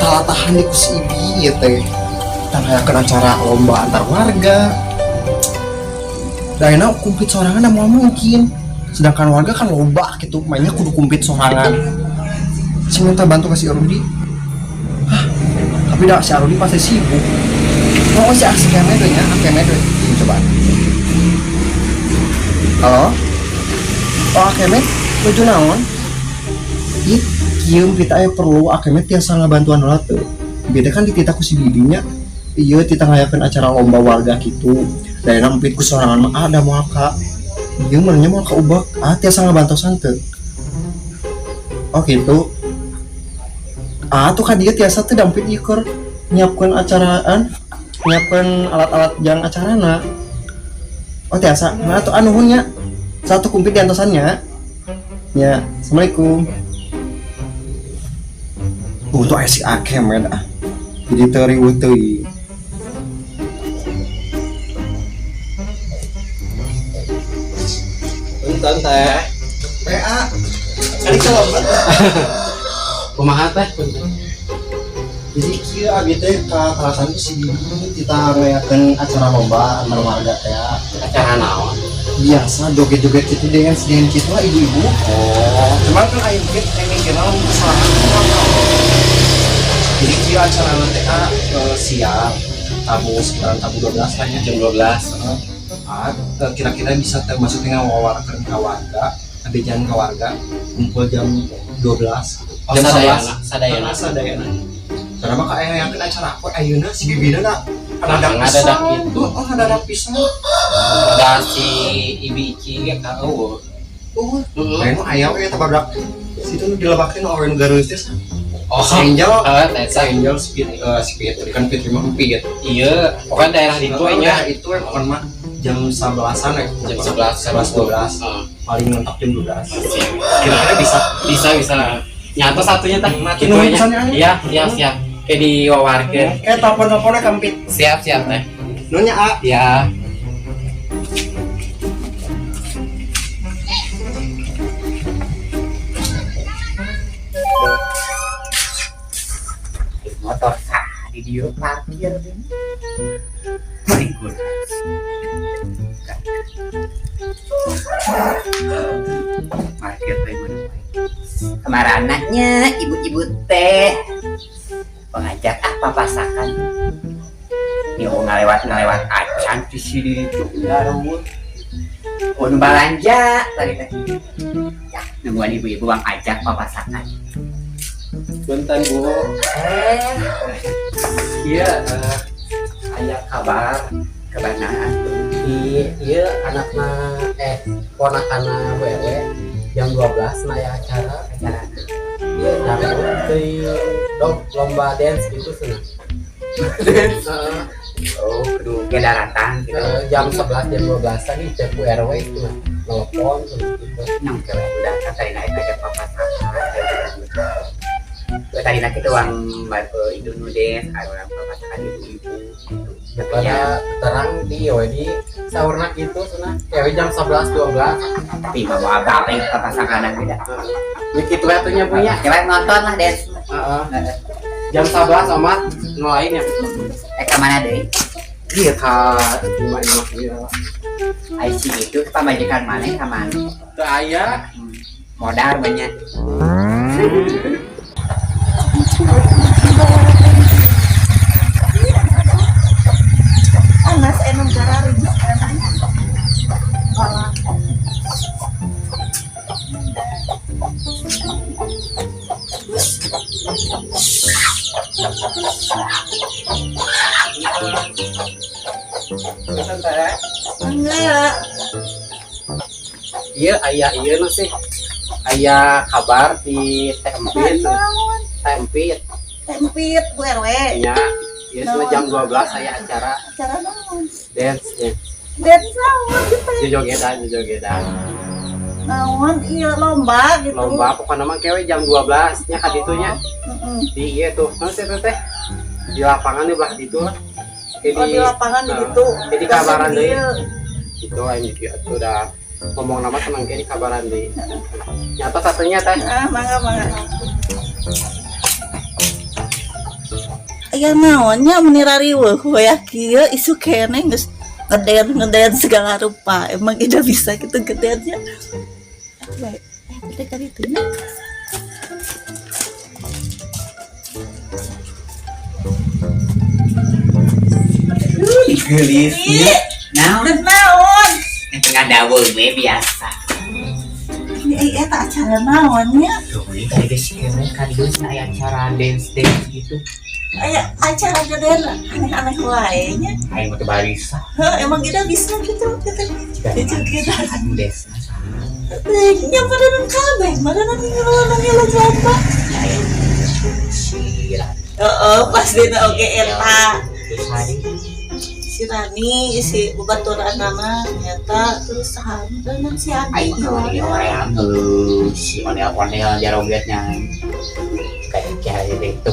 tahan di kus ibi ya teh tangayakeun acara lomba antar warga. Daena kumplit sorangan mau mungkin. Sedangkan warga kan loba gitu, mainnya kudu kumplit sorangan. Si minta bantu kasih Arudi. Hah, tapi dah si Arudi pasti sibuk. Oh si asik kemet nya, kemet ini coba. Halo? Oh kemet, tujuh naon? Ih, kieu kita perlu kemet tiasa ngabantuan heula teu. Beda kan ditita ku si bibinya. Iya, kita ngayakeun acara lomba warga gitu. Daerah empit ku sorangan mah ada moal ka. Iya, menurutnya moal ka ubah. Tiasa ngabantosan teu. Oh gitu. Tuh kan dia tiasa teu dampit ikor nyiapkeun acaraan, nyiapkeun alat-alat jang acarana. Oh tiasa. Nah tuh nuhunnya. Satu kumplit diantosannya. Ya, assalamualaikum. Tuh aya si Akemet ah. Jadi teu riweuh teuing. Punten teh. PA. Kali kelombat. Kumaha teh? Jadi kieu abi teh ka kalasan si bibi kita ngayakeun acara lomba antar warga teh. Acara naon? Biasa joget-joget gitu dance gitu lah ibu-ibu. Oh, Cuman kan aing mikirna kesalahan. Jadi kieu acara nanti siang sekitar tabu 12 lah ya. jam 12. Kira-kira bisa termasuk dengan wawakan ke warga, abejan ke warga, kumpul jam 12. Jam sadayana. Karena maka ayah yang kena acara aku, ayeuna si bibina nak ada dak itu. Ada pisang. Da si Ibi Ici ge ka eueuh. Lain mah ayah we tabadak. Situ dilebakeun orang Garut teh. Oh, Angel, teh Angel speed kan Fitri mah empit. Iya, pokoknya daerah ditu nya Itu bukan mah jam 11-an ya. jam 11 12. Paling mentok jam 12. Kira-kira bisa. Nyata satunya teh. Makin nulisannya. Iya, siap. Kayak diwawarkeun. Kayak telepon-teleponnya kampit. Siap teh. Nunya A. Ya. Motor di dia parkir. Berikut. Parkir teh kemarin anaknya ibu-ibu teh pengajak papasakan yang ngalewat acan di sini itu garut belanja tadi teh ya nemuan ibu-ibu bang ajak papasakan bentar bu iya ada kabar iya anaknya ponakanna wewe jam 12 ya acara iya dari lomba dance gitu sana dance kudu kedaratan gitu jam 11 jam 12 tadi cek RW itu telepon gitu nang kira udah tadi naik aja papa tadi nak itu uang itu nudes ada orang papa ibu-ibu karena terang di sahurna gitu sana kayak jam 11 12 tapi mau agak apa yang papasakan beda ya gitu atunya punya coba nonton lah dance jam 11 amat nolain ya kemana deh iya kak cuma ini IC itu pemajikan mana kemana ke ayah modal banyak Mas enam karari enggak iya ayah iya masih ayah kabar di tempit Bu RW ya iya sudah jam 12 saya acara naon dance ya dan naon gitu jogedan naon iya lomba gitu lomba pokoknya mah kewe jam 12 nya kan itunya di iya tuh nang sih teh di lapangan di belah itu di lapangan di situ jadi kabaran deh itu aing itu udah ngomong nama senang kayak di kabaran deh nyata satunya teh mangga aya naonnya menirari ya kieu isu kene geus ngeden segala rupa. Emang tidak bisa gitu gedennya. Baik. Kita cari itu ya. Gelisnya. Nah, Naon? tengah dawul we biasa. Ini tak acara naonnya? Tuh, tadi geus kene kadius aya acara dance gitu. Aya acara geden aneh-aneh wae nya. Aing mah teu barisa. Emang kita bisa gitu. Itu kita. Anu dance. Nya maranan kabeh, maranan ngeuleuh coba. Aya sira. Heeh, pasti oke eta. Terus hari Si Rani, si bebaturan nama nyata terus sahamdan si Adi. aing orang si ondel-ondel jarogetnya. Kayak kayak itu.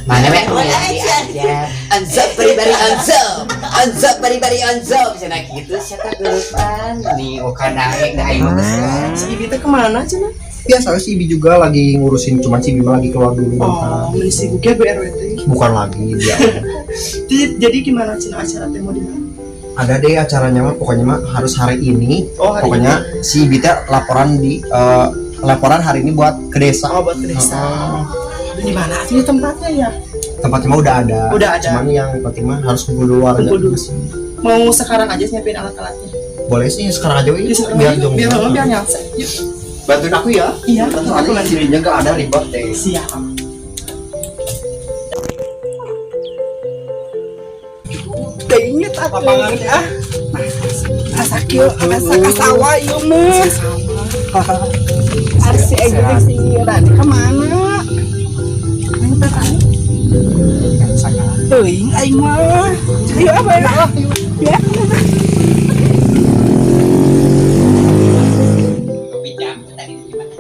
Mana mek aja. Anzap bari-bari anzap. Cenah kitu sia gelupan. Nih oka naik da aing mah. Si Ibi teh kemana cenah? Biasa si Ibi juga lagi ngurusin, cuman si Bima lagi keluar dulu. Oh, beli sibuknya BRWT. Bukan lagi dia. Jadi gimana cenah acara teh mau di mana? Ada deh acaranya mah, pokoknya mah harus hari ini. Oh, hari Pokoknya si Ibi teh laporan hari ini buat ke desa. Oh, buat ke desa. Di mana sih tempatnya ya? Tempatnya mah udah ada. Udah ada. Cuman yang penting mah harus kumpul dulu warga. Kumpul dulu. Mau sekarang aja nyiapin alat-alatnya. Boleh sih sekarang aja Iya, sekarang biar aja. jong. Biar nyampe. Yuk. Bantuin aku ya. Iya, Soalnya nanti dirinya nggak ada ribet deh. Siap. Kayaknya apa ya? Asa kieu, asa kasawa ieu mah. Arsi aja si Rani kemana? Aing teh tadi. Teuing aing mah. Ayo apa ya? Ya. Pinjam tadi gimana?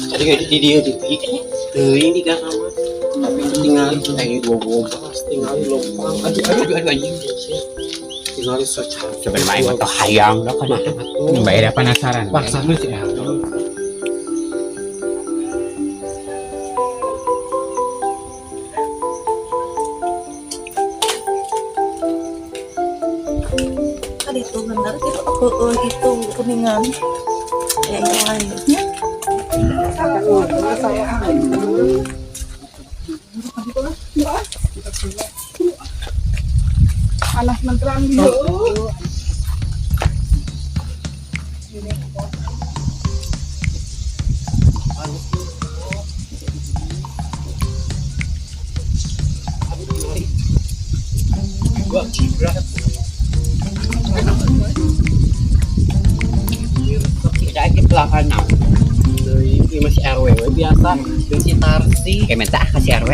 Jadi kayak di dia di ini kan sama. Tapi tinggal kayak gua tinggal lopang. Aduh anjing. Tinggal search. Coba main motor hayang dah kan. Bayar penasaran. Paksa lu sih. Kan itu benar itu kuningan. Ya lainnya. Panas menteran dulu. Jadi belakang now. Ini masih RW biasa. Dengan si Tarsi. Kayak minta kasih RW.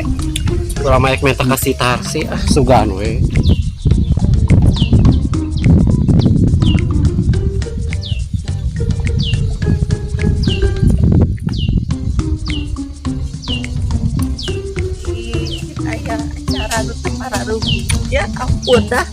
Kurang banyak minta kasih Tarsi. Sugan we. Aya acara nutup para rugi. Ya ampun dah.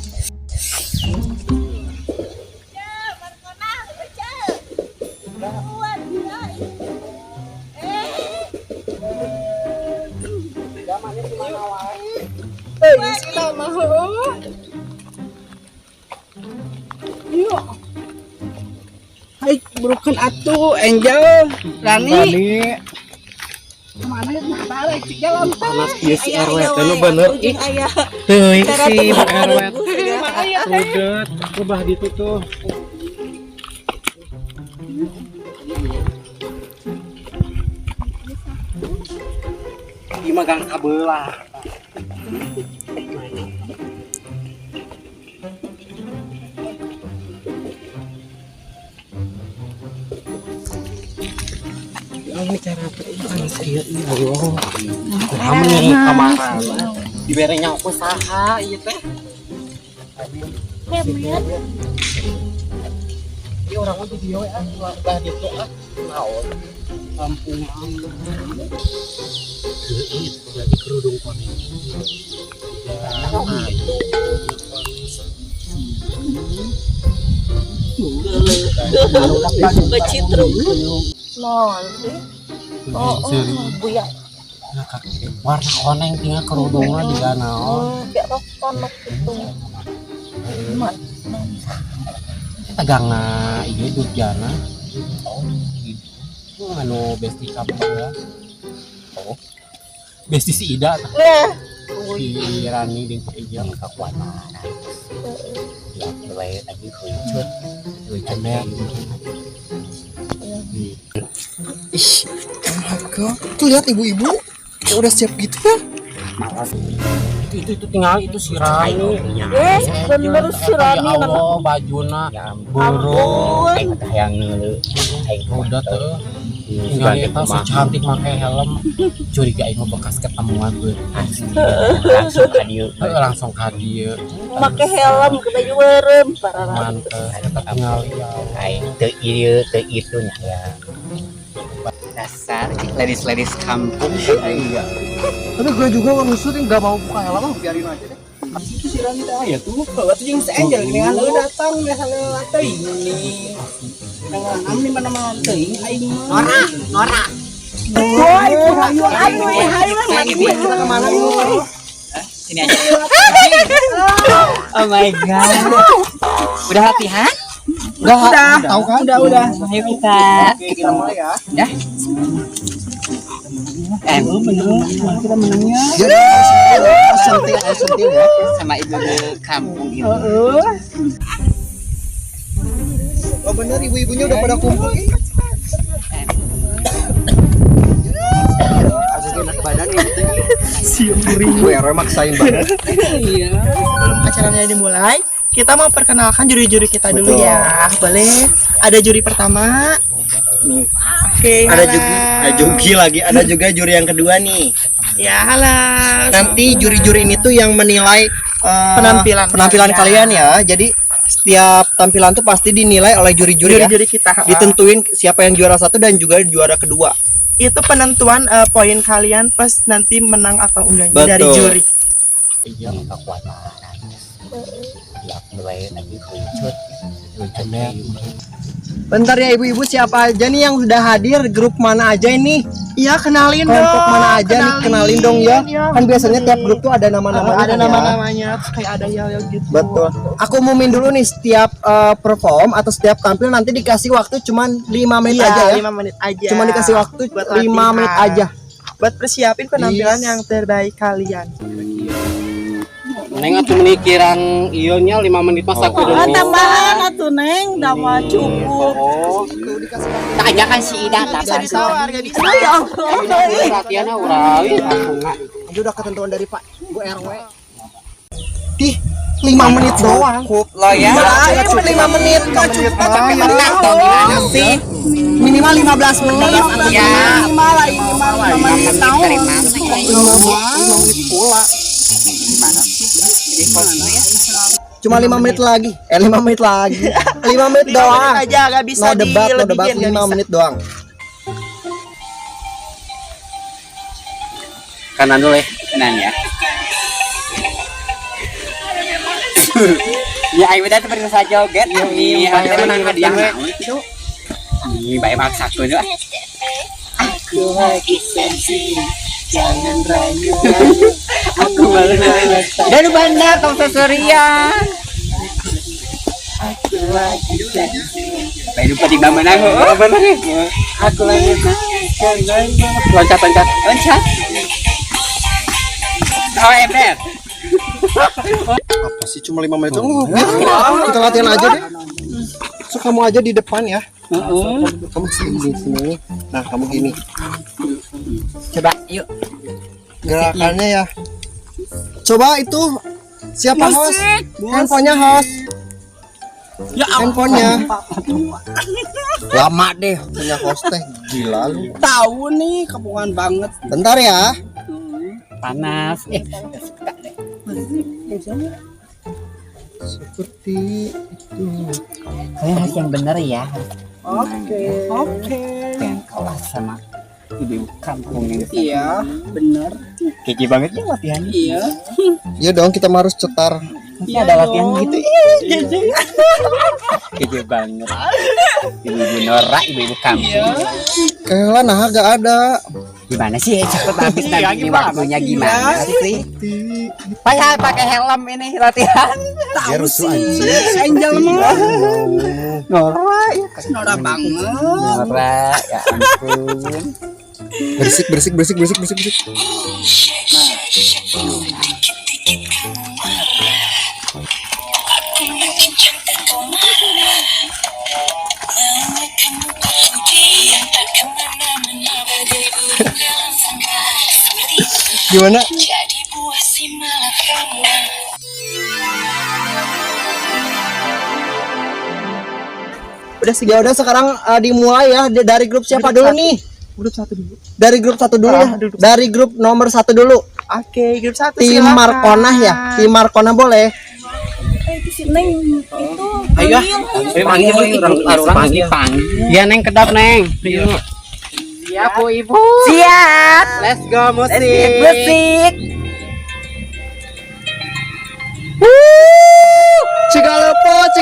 Hai, burukan atuh Angel, Rani. Kemana ya? Balik ke jalan teh. Panas ieu si RW teh nu bener. Ih, Aya. teuing Cara si teu RW. aya Rudet, rubah ditu tuh. Ieu mah gang kabelah. Ini cara panas ieu Allah. Kamu nih kamar. Dibere nya usaha ieu teh. Hemet. Ieu orang mah di dieu udah ditu naon. Kampung lagi kerudung koni. Bacitru. Non sih. Oh, buya. Warna yang tinggal kerudungnya di naon. Kayak rok konok itu. Man. Tegang iya Durjana. Oh, anu besti kamu ya. Oh. Besti si Ida. Si Rani dan si Ija kekuatan ya mulai lagi hujan cemer. Ih, olahraga. Tuh lihat ibu-ibu, ya udah siap gitu ya. Itu tinggal itu si Rani. Bener si Rani Ya Allah, bajuna burung. yang ngeulu Udah tuh. Tinggal kita secantik pakai helm. Curiga ini bekas ketemuan gue. langsung ke dia Langsung ka dieu. make helm kita juarem para Mantep. Kita tinggal ya. aing teu ieu teu itu nya ya dasar ladies kampung Iya. Tapi gue juga maksudnya nggak mau buka helm, biarin aja deh. Itu si Rani teh aya tuh. Bawa tuh jeung si Angel gini kan datang misalnya teuing ini. Dengan ami mana-mana teuing aing mah. Nora Woi, ayo Kita kemana dulu? sini aja oh my god udah latihan Udah. Tahu kan? udah ayo kita Oke, kita mulai ya. udah Kita menangnya. Jadi sentil ya. sama ibu kampung itu Oh bener, ibu-ibunya udah pada kumpul. Enak badan ini. Sium guring. Gue maksain banget. Sebelum acaranya dimulai, kita mau perkenalkan juri-juri kita dulu ya. Boleh? Ada juri pertama. Oke, Ada halo. Jugi lagi, ada juga juri yang kedua nih. Ya, halo. Nanti juri-juri ini tuh yang menilai Penampilan kalian ya. Jadi setiap tampilan tuh pasti dinilai oleh juri-juri ya. Juri-juri kita. Ditentuin siapa yang juara satu dan juga juara kedua. Itu penentuan poin kalian pas nanti menang atau enggaknya Betul. dari juri. iya kekuatan ya mulai lagi hujan Cemer. Bentar ya ibu-ibu, siapa aja nih yang sudah hadir, grup mana aja ini? Iya, kenalin dong. Kelompok mana aja nih, kenalin dong ya. Kan biasanya tiap grup tuh ada nama-namanya. Ada kan ya. nama-namanya, terus kayak ada yel gitu. Betul. Aku umumin dulu nih, setiap perform atau setiap tampil nanti dikasih waktu cuman 5 menit Iya, aja ya. 5 menit aja. Cuma dikasih waktu Buat 5 latihan. menit aja. Buat persiapin penampilan Yes. yang terbaik kalian. Neng atuh menikiran ionya 5 menit pas aku dulu. tambahan atuh neng tambah cukup Oh, tanya kan si Ida Bisa ditawar, gak bisa. ya Allah latihannya urawi langsung. Ini udah ketentuan dari Pak Gue RW. 5 menit doang. cukup lo ya Cuma 5 menit. Kok cukup tapi menang dominasi sih Minimal 15 menit. ya Minimal 5 menit tahu. dari mana 5 menit pula. Cuma 5 menit lagi. 5 menit lagi. 5 menit 5 doang. menit aja gak bisa No debat, no debat, dilebihin, 5 gak bisa. menit doang. Kanan dulu ya. kanan ya ya ayo udah seperti saya joget ini ada menang dia itu ini baik maksa aku juga aku lagi sensi jangan rayu aku malu dan bandar tong seserian aku lagi sensi baik lupa di bawah menang oh benar ya aku lagi Loncat. loncat oh ember Apa sih cuma 5 menit doang? Kita latihan aja deh. So kamu aja di depan ya. Kamu sini. Nah, kamu gini. coba yuk Gerakannya ya. Coba itu siapa host? Handphonenya host. Ya Handphonenya. Lama deh punya host teh. Gila lu. tahu nih kepungan banget. Bentar ya. panas Seperti itu. kalian harus yang benar ya Oke. yang kelas sama ibu kampung ini Iya, bener. kece banget ya latihan Iya. Iya dong, kita harus cetar Masih ada latihan gitu. Gede banget. Ibu-ibu Nora, ibu-ibu kami. Kayaknya nah gak ada. Gimana sih cepet habis nanti ini waktunya gimana sih? Pakai helm ini latihan. Dia rusuh anjing. Anjal mah. Nora ya. Nora banget. Nora ya ampun. Berisik. Gimana? Ya udah sekarang dimulai ya dari grup siapa dulu nih? Grup 1 dulu. Dari grup 1 dulu ya. Dari grup nomor 1 dulu. Oke, grup 1 Tim silakan. Markona ya. Tim Markona boleh. Si Neng itu Ayo, panggil Panggil. Ya Neng kedap Neng. Ayo. Siap Bu Ibu. Siap. Let's go musik. Musik. Cigalepot.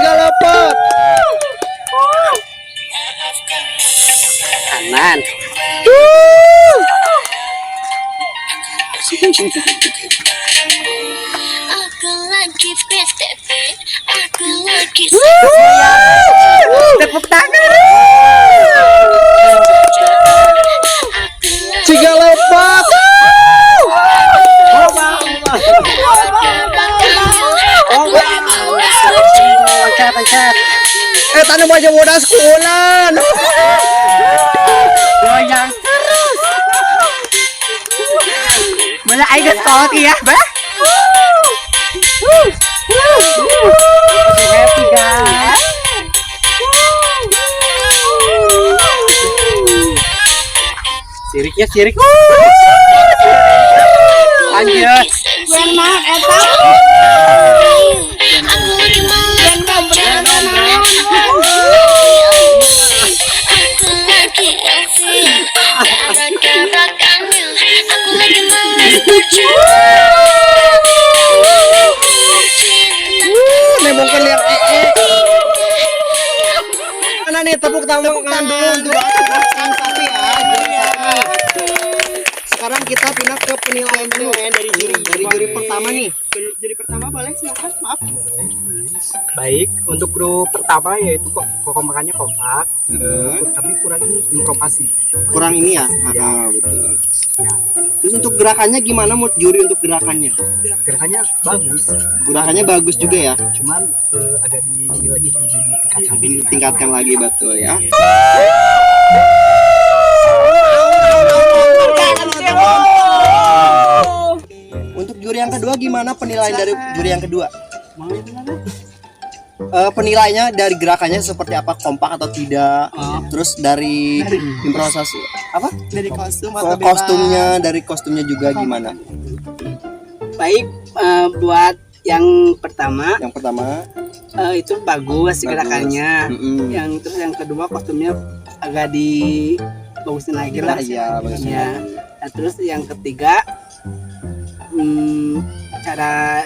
Kanan. Aku lagi PTP, aku lagi Tepuk tangan. Cigalepot. Pencet. Tanu aja modal sekolah. Goyang terus. Mana aing sekolah ya, Bah? Happy guys. Sirik. Lanjut. aku lagi males pacaran. Aku lagi asik, gara-gara kangen. Aku lagi males pacaran. Nemongkan lihat mana nih tepuk tangan dulu untuk satu ya. Sekarang kita pindah ke penilaian dulu ya dari juri pertama nih. Juri pertama boleh silakan. Maaf. Baik, untuk grup pertama yaitu kompakannya kompak, tapi kurang ini improvisasi. Kurang ini ya. Betul. Terus untuk gerakannya gimana mood juri untuk gerakannya? Gerakannya bagus, Gerakannya bagus juga ya. cuman agak ditingkatkan. Ditingkatkan lagi betul ya. Untuk juri yang kedua gimana penilaian dari juri yang kedua? Penilaiannya dari gerakannya seperti apa, kompak atau tidak? Terus dari improvisasi apa? Dari kostum atau bebas? Dari kostumnya juga gimana? Baik, buat yang pertama Yang pertama, itu bagus gerakannya. Mm-mm. Terus yang kedua kostumnya agak bagusin lagi lah. Iya, bagus. Ya. Nah, terus yang ketiga cara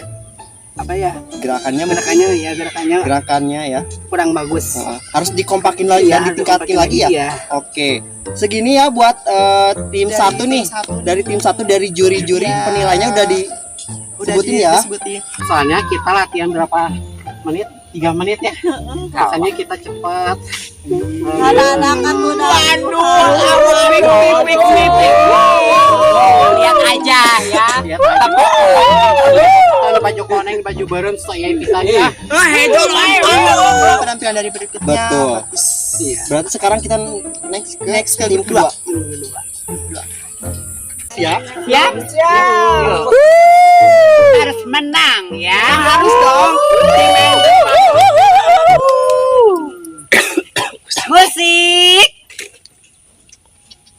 apa ya? Gerakannya Gerakannya ya. kurang bagus. Harus dikompakin lagi Iya, ya, ditingkatin lagi ya. Iya. Oke. Segini ya buat tim satu nih. Dari tim satu dari juri-juri penilaiannya udah disebutin ya. Disebutin. Soalnya kita latihan berapa menit? 3 menit ya. Rasanya kita cepat. anak-anak aku Lihat aja ya. Lihat tapi kalau baju koneng, baju bareng saya bisa ya. Penampilan dari berikutnya. Betul. Bagus. Berarti sekarang kita next ke tim kedua. Siap. Harus menang ya. Harus dong. Musik.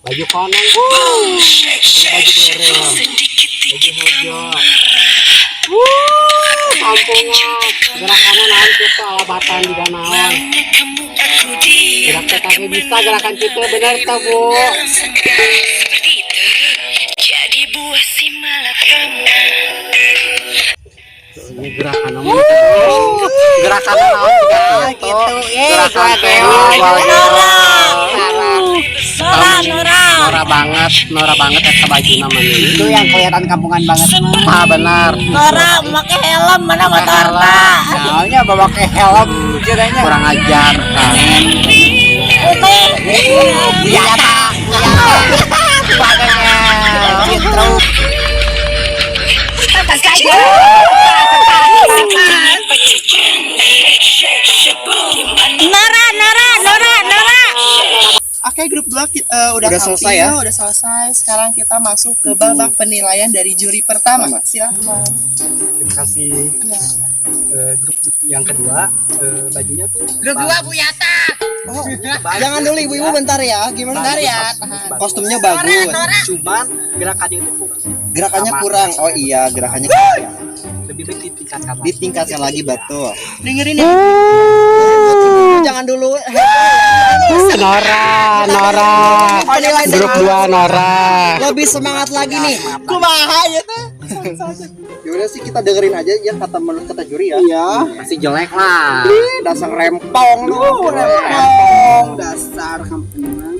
Baju koneng. Baju bareng. Baju hijau. Kampungan. Gerakannya nanti tuh alabatan di danau. Gerak kaki bisa gerakan kita benar tak Bu? Seperti itu, jadi buah si malakama. Ini gerakan anu gerakan naon gitu Nora banget eta bajuna mah Itu yang kelihatan kampungan banget. benar Nora make helm mana motorna. Soalnya bawa ke helm jadinya. kurang ajar Biata. Gitu. Nora. Oke, grup 2 udah selesai tampil, ya? udah selesai. Sekarang kita masuk ke babak penilaian dari juri pertama. Silakan. Terima kasih. Grup yang kedua bajunya tuh Grup 2 Bu Yata. Oh, jangan dulu ibu-ibu bentar ya. Gimana? Bentar ya, tahan. Kostumnya bagus. cuman gerakannya itu kurang. Gerakannya Sama. kurang. Oh iya, gerakannya kurang. Lebih baik ditingkatkan lagi. Ditingkatkan lagi betul. Dengerin ya. Jangan dulu. Nora Penilaian grup 2 Nora lebih semangat lagi nih. Kumaha ya teh? Yaudah sih kita dengerin aja ya kata menurut kata juri ya. Iya. masih jelek lah Dasar rempong lu. Rempong dasar kampungan.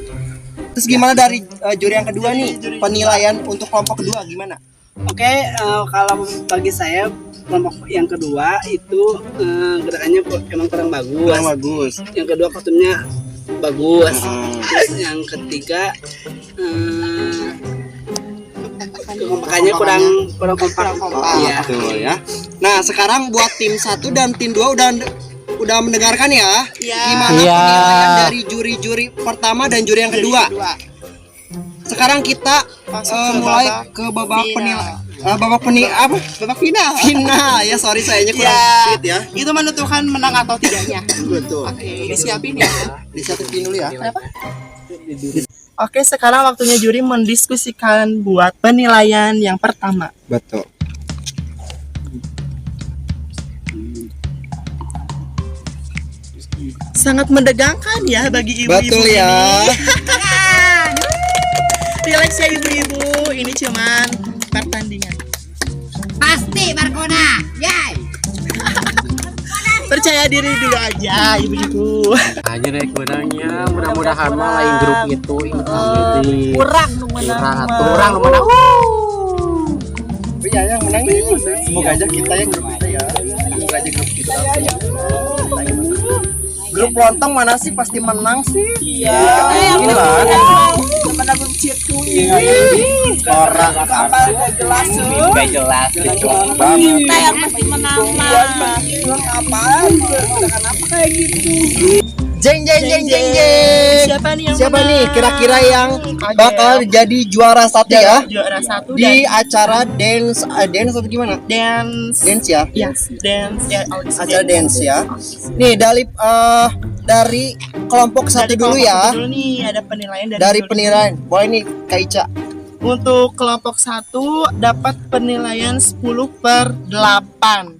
Terus gimana dari juri yang kedua nih? Penilaian untuk kelompok kedua gimana? Oke, kalau bagi saya kelompok yang kedua itu gerakannya emang kurang bagus. Kurang bagus. Yang kedua kostumnya bagus. Terus yang ketiga kekompakannya kurang kompak. Iya. Betul ya. Nah, sekarang buat tim 1 dan tim 2 udah mendengarkan ya. Iya. Gimana Iya. penilaian dari juri-juri pertama dan juri yang kedua. Sekarang kita mulai ke babak penilaian. Babak final. Final ya, sorry sayanya kurang fit ya. Itu menentukan menang atau tidaknya. Betul. Oke, disiapin ya. Disiapin dulu ya. Oke, sekarang waktunya juri mendiskusikan buat penilaian yang pertama. Betul. Sangat mendegangkan ya bagi ibu-ibu. Betul ya. Relax ya ibu-ibu, ini cuman pertandingan. Pasti Markona. Yay. Percaya diri dulu aja ibu-ibu. aja deh menangnya mudah-mudahan mah lain grup itu Kurang nu menang. kurang nu menang Iya yang menang ini. Semoga aja kita yang grup kita ya. Semoga aja grup kita. Grup lontong mana sih pasti menang sih? Iya. Ini lah. Mana grup cirku Orang Gak jelas. Kita yang mesti menang mah. Jeng. Siapa nih yang Siapa menang? nih kira-kira yang bakal jadi juara satu ya Juara satu di acara dance atau gimana? dance. Dance ya. Yes, dance ya. Acara dance ya. Nih dari kelompok satu Dari dulu kelompok ya. dulu nih ada penilaian Dari juri. penilaian. Boleh nih Kak Ica. Untuk kelompok 1 dapat penilaian 10/8. 10/8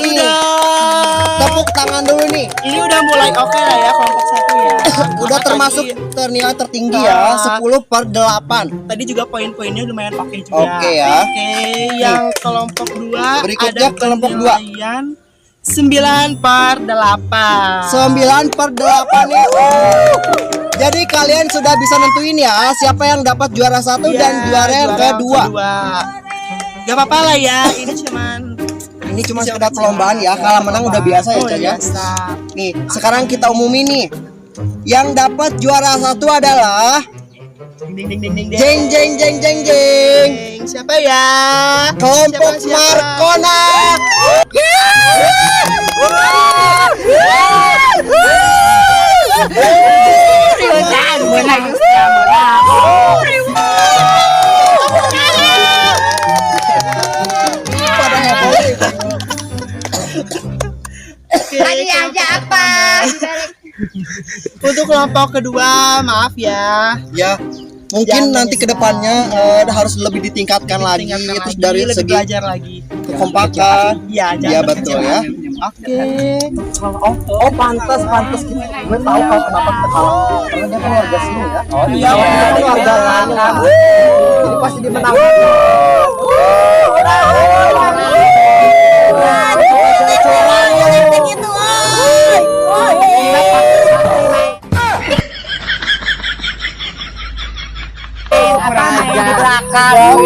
nih. Tepuk tangan dulu nih. Ini udah mulai oke lah ya kelompok 1 ya. Udah termasuk nilai tertinggi ya, 10/8. Tadi juga poin-poinnya lumayan oke juga. Oke ya. Oke, yang kelompok 2 Berikutnya ada kelompok dua. penilaian 9/8. 9/8 nih. Jadi kalian sudah bisa nentuin ya siapa yang dapat juara satu Iya, dan juara yang kedua. Gak apa-apa lah ya, ini cuman Ini cuma sekedar perlombaan ya. Kalah menang udah biasa ya, Cak ya. biasa. Nih, sekarang kita umumin nih. Yang dapat juara satu adalah Ding. jeng. Siapa ya? Kelompok Siapa? Markona. Pada heboh. Tadi aja apa? Untuk kelompok kedua, maaf ya. Ya, mungkin Jangan nanti kedepannya harus lebih ditingkatkan lagi. Tingkatkan Terus lagi, dari lebih segi belajar lagi. kekompakan. Iya, Iya betul ya. Oke. Oh pantas gitu. Gue tahu kalau kenapa kita kalah. Karena dia kan warga sini ya. Oh iya, dia kan warga lain. Jadi pasti dia menang. Gitu, oi. Raja belakang.